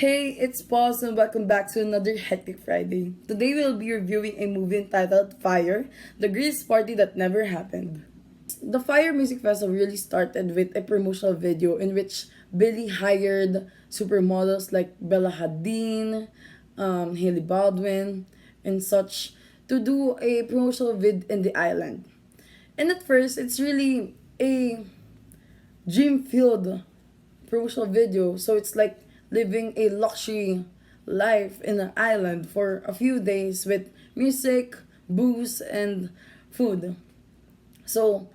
Hey, it's Paul and welcome back to another hectic Friday. Today we'll be reviewing a movie entitled Fire, the greatest party that never happened. The Fire Music Festival really started with a promotional video in which Billy hired supermodels like Bella Hadid, Haley Baldwin, and such to do a promotional vid in the island. And at first, it's really a dream-filled promotional video. So it's like living a luxury life in an island for a few days with music, booze, and food. So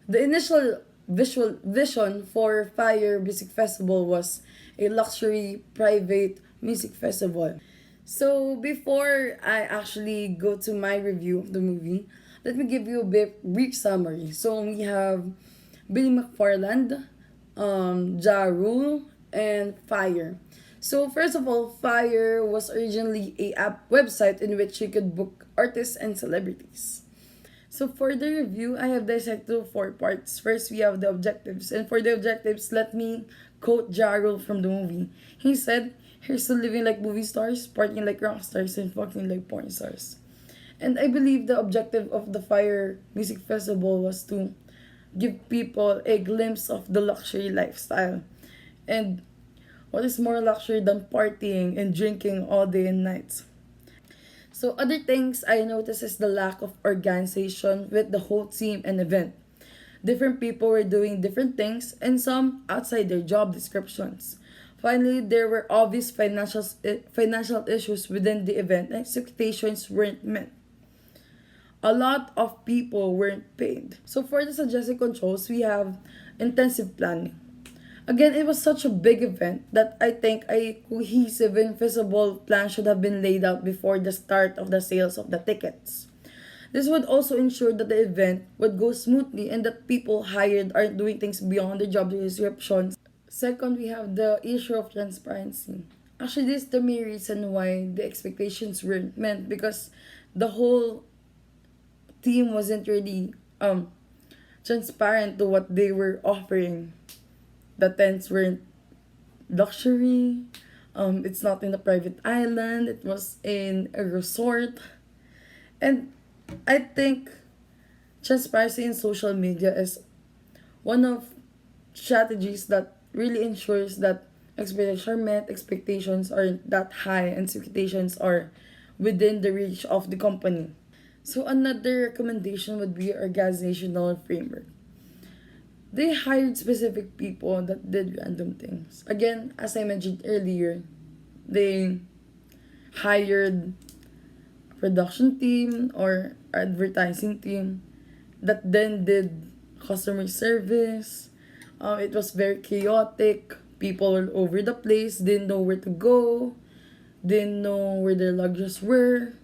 the initial visual vision for Fire Music Festival was a luxury private music festival. So before I actually go to my review of the movie, let me give you a bit brief summary. So we have Billy McFarland, Ja Rule, and Fire. So first of all, Fire was originally a app website in which you could book artists and celebrities. So for the review, I have dissected to four parts. First, we have the objectives. And for the objectives, let me quote Ja Rule from the movie. He said, "Here's to living like movie stars, partying like rock stars, and fucking like porn stars." And I believe the objective of the Fire Music Festival was to give people a glimpse of the luxury lifestyle. And what is more luxury than partying and drinking all day and night? So other things I noticed is the lack of organization with the whole team and event. Different people were doing different things and some outside their job descriptions. Finally, there were obvious financial issues within the event and expectations weren't met. A lot of people weren't paid. So for the suggested controls, we have intensive planning. Again, it was such a big event that I think a cohesive and feasible plan should have been laid out before the start of the sales of the tickets. This would also ensure that the event would go smoothly and that people hired aren't doing things beyond their job descriptions. Second, we have the issue of transparency. Actually, this is the main reason why the expectations weren't met because the whole team wasn't really transparent to what they were offering. The tents weren't luxury. It's not in a private island. It was in a resort. And I think transparency in social media is one of strategies that really ensures that expectations are met, expectations aren't that high, and expectations are within the reach of the company. So another recommendation would be organizational framework. They hired specific people that did random things. Again, as I mentioned earlier, they hired a production team or advertising team that then did customer service. It was very chaotic. People were over the place, didn't know where to go, didn't know where their luggage were.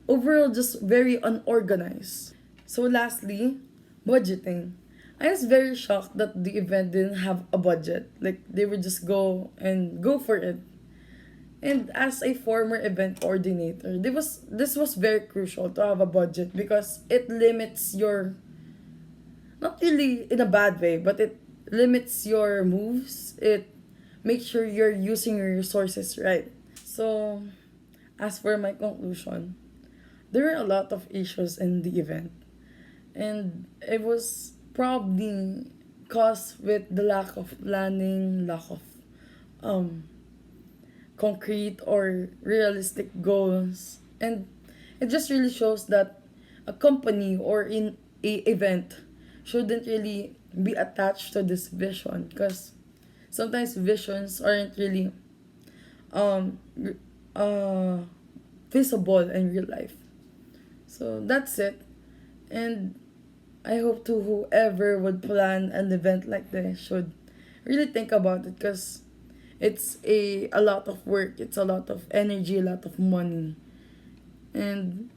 Overall, just very unorganized. So lastly, budgeting. I was very shocked that the event didn't have a budget. Like they would just go for it. And as a former event coordinator, this was very crucial to have a budget because it limits your, not really in a bad way, but it limits your moves. It makes sure you're using your resources right. So as for my conclusion, there were a lot of issues in the event. And it was probably caused with the lack of planning, lack of um concrete or realistic goals. And it just really shows that a company or in a event shouldn't really be attached to this vision because sometimes visions aren't really um r- uh visible in real life. So that's it. And I hope to whoever would plan an event like this should really think about it because it's a lot of work, it's a lot of energy, a lot of money. And